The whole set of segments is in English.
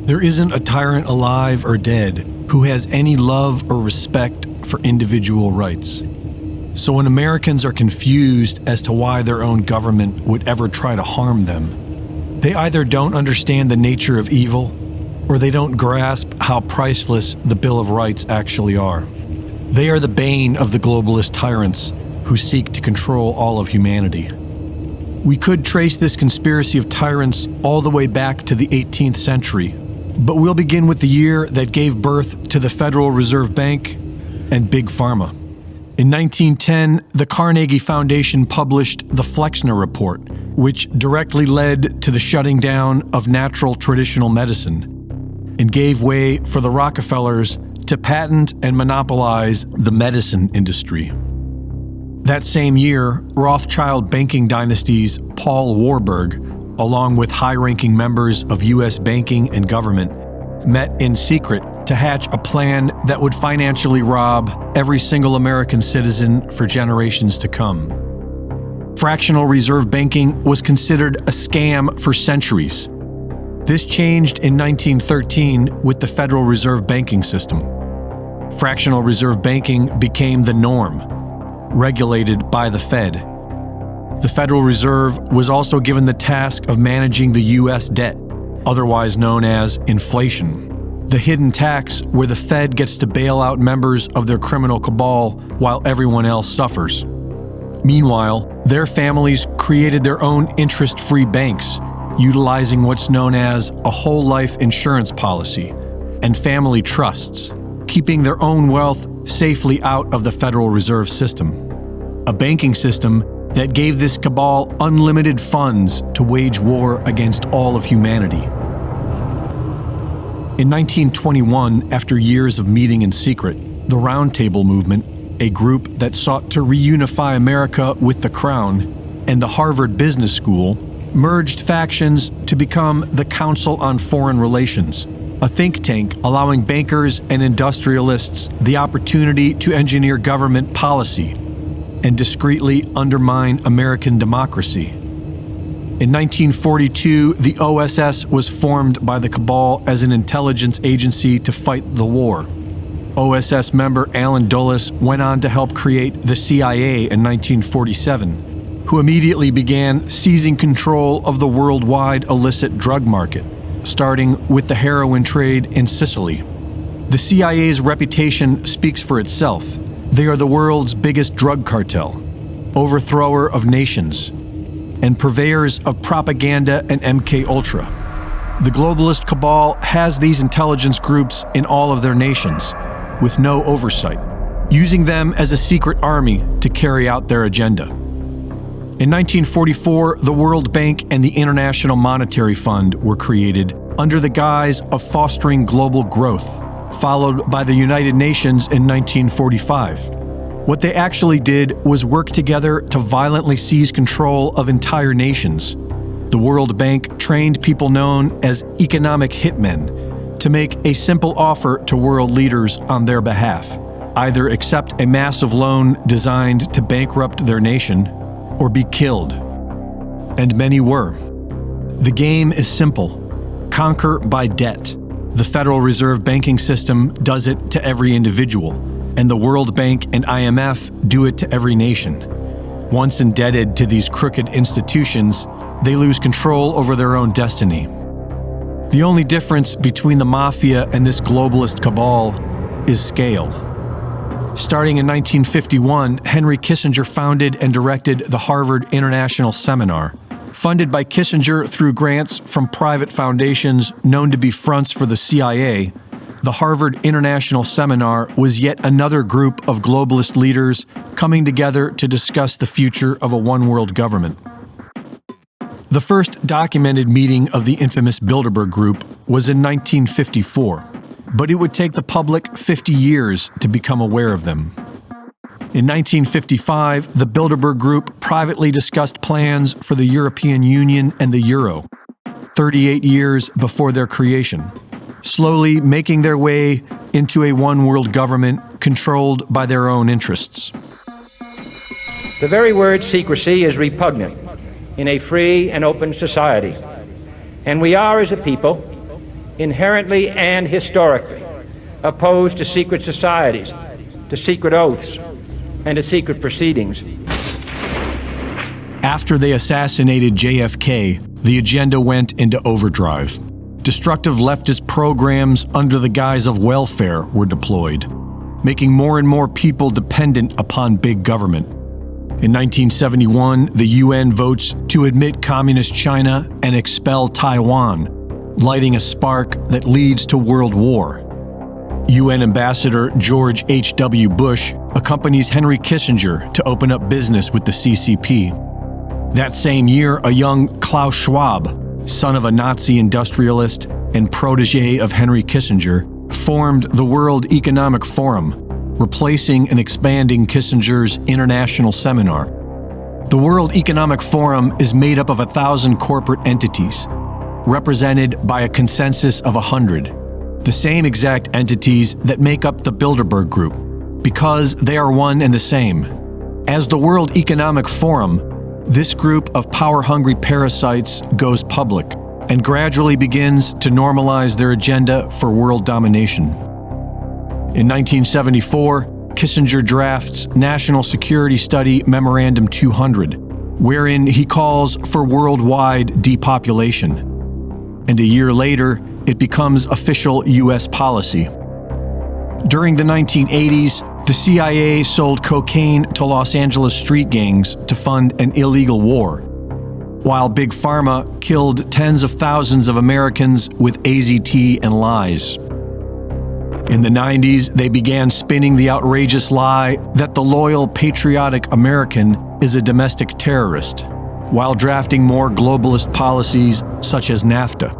There isn't a tyrant alive or dead who has any love or respect for individual rights. So when Americans are confused as to why their own government would ever try to harm them, they either don't understand the nature of evil, or they don't grasp how priceless the Bill of Rights actually are. They are the bane of the globalist tyrants who seek to control all of humanity. We could trace this conspiracy of tyrants all the way back to the 18th century, but we'll begin with the year that gave birth to the Federal Reserve Bank and Big Pharma. In 1910, the Carnegie Foundation published the Flexner Report, which directly led to the shutting down of natural traditional medicine and gave way for the Rockefellers to patent and monopolize the medicine industry. That same year, Rothschild banking dynasty's Paul Warburg, along with high-ranking members of U.S. banking and government, met in secret to hatch a plan that would financially rob every single American citizen for generations to come. Fractional reserve banking was considered a scam for centuries. This changed in 1913 with the Federal Reserve banking system. Fractional reserve banking became the norm, regulated by the Fed. The Federal Reserve was also given the task of managing the U.S. debt, otherwise known as inflation, the hidden tax where the Fed gets to bail out members of their criminal cabal while everyone else suffers. Meanwhile, their families created their own interest-free banks, utilizing what's known as a whole life insurance policy and family trusts, keeping their own wealth safely out of the Federal Reserve System, a banking system that gave this cabal unlimited funds to wage war against all of humanity. In 1921, after years of meeting in secret, the Round Table Movement, a group that sought to reunify America with the Crown, and the Harvard Business School, merged factions to become the Council on Foreign Relations, a think tank allowing bankers and industrialists the opportunity to engineer government policy and discreetly undermine American democracy. In 1942, the OSS was formed by the cabal as an intelligence agency to fight the war. OSS member Allen Dulles went on to help create the CIA in 1947, who immediately began seizing control of the worldwide illicit drug market, starting with the heroin trade in Sicily. The CIA's reputation speaks for itself. They are the world's biggest drug cartel, overthrower of nations, and purveyors of propaganda and MK-Ultra. The globalist cabal has these intelligence groups in all of their nations, with no oversight, using them as a secret army to carry out their agenda. In 1944, the World Bank and the International Monetary Fund were created under the guise of fostering global growth, followed by the United Nations in 1945. What they actually did was work together to violently seize control of entire nations. The World Bank trained people known as economic hitmen to make a simple offer to world leaders on their behalf: either accept a massive loan designed to bankrupt their nation, or be killed. And many were. The game is simple: conquer by debt. The Federal Reserve banking system does it to every individual, and the World Bank and IMF do it to every nation. Once indebted to these crooked institutions, they lose control over their own destiny. The only difference between the mafia and this globalist cabal is scale. Starting in 1951, Henry Kissinger founded and directed the Harvard International Seminar. Funded by Kissinger through grants from private foundations known to be fronts for the CIA, the Harvard International Seminar was yet another group of globalist leaders coming together to discuss the future of a one-world government. The first documented meeting of the infamous Bilderberg Group was in 1954, but it would take the public 50 years to become aware of them. In 1955, the Bilderberg Group privately discussed plans for the European Union and the Euro, 38 years before their creation, slowly making their way into a one-world government controlled by their own interests. The very word secrecy is repugnant in a free and open society, and we are, as a people, inherently and historically opposed to secret societies, to secret oaths, and to secret proceedings. After they assassinated JFK, the agenda went into overdrive. Destructive leftist programs under the guise of welfare were deployed, making more and more people dependent upon big government. In 1971, the UN votes to admit Communist China and expel Taiwan, lighting a spark that leads to World War. UN Ambassador George H.W. Bush accompanies Henry Kissinger to open up business with the CCP. That same year, a young Klaus Schwab, son of a Nazi industrialist and protege of Henry Kissinger, formed the World Economic Forum, replacing and expanding Kissinger's International Seminar. The World Economic Forum is made up of 1,000 corporate entities, represented by a consensus of 100, the same exact entities that make up the Bilderberg Group, because they are one and the same. As the World Economic Forum, this group of power-hungry parasites goes public and gradually begins to normalize their agenda for world domination. In 1974, Kissinger drafts National Security Study Memorandum 200, wherein he calls for worldwide depopulation. And a year later, it becomes official U.S. policy. During the 1980s, the CIA sold cocaine to Los Angeles street gangs to fund an illegal war, while Big Pharma killed tens of thousands of Americans with AZT and lies. In the 90s, they began spinning the outrageous lie that the loyal, patriotic American is a domestic terrorist, while drafting more globalist policies such as NAFTA.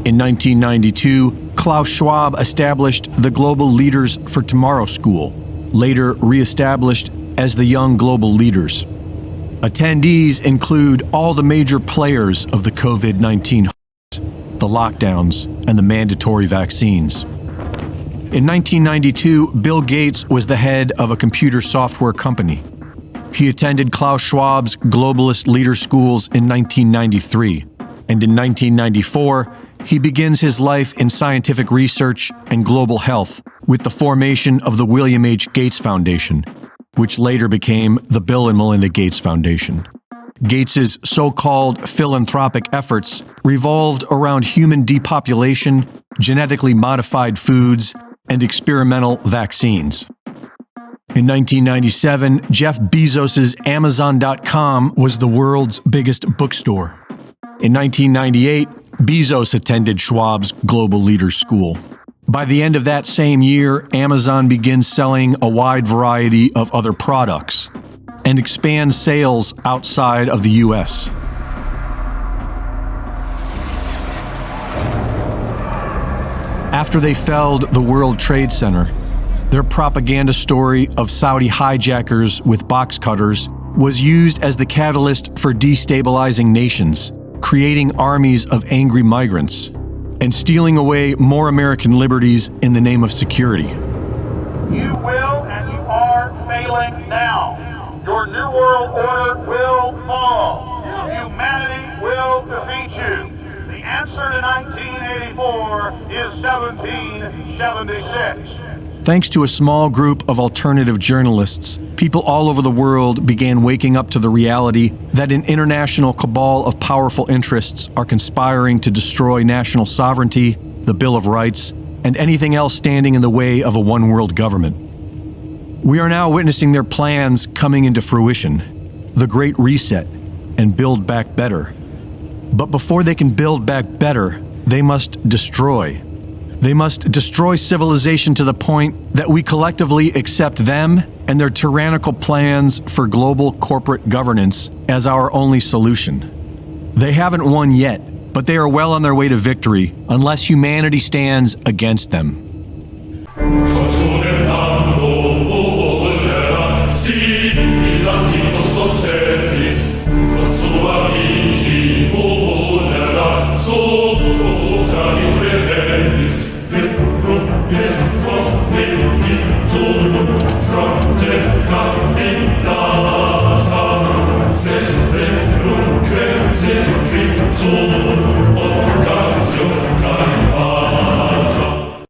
In 1992, Klaus Schwab established the Global Leaders for Tomorrow School, later re-established as the Young Global Leaders. Attendees include all the major players of the COVID-19, the lockdowns, and the mandatory vaccines. In 1992, Bill Gates was the head of a computer software company. He attended Klaus Schwab's Globalist Leader Schools in 1993, and in 1994, he begins his life in scientific research and global health with the formation of the William H. Gates Foundation, which later became the Bill and Melinda Gates Foundation. Gates's so-called philanthropic efforts revolved around human depopulation, genetically modified foods, and experimental vaccines. In 1997, Jeff Bezos's Amazon.com was the world's biggest bookstore. In 1998, Bezos attended Schwab's Global Leaders School. By the end of that same year, Amazon begins selling a wide variety of other products and expands sales outside of the U.S. After they felled the World Trade Center, their propaganda story of Saudi hijackers with box cutters was used as the catalyst for destabilizing nations, creating armies of angry migrants, and stealing away more American liberties in the name of security. You will and you are failing now. Your New World Order will fall. Humanity will defeat you. The answer to 1984 is 1776. Thanks to a small group of alternative journalists, people all over the world began waking up to the reality that an international cabal of powerful interests are conspiring to destroy national sovereignty, the Bill of Rights, and anything else standing in the way of a one-world government. We are now witnessing their plans coming into fruition, the Great Reset, and Build Back Better. But before they can build back better, they must destroy. They must destroy civilization to the point that we collectively accept them and their tyrannical plans for global corporate governance as our only solution. They haven't won yet, but they are well on their way to victory unless humanity stands against them. Sempre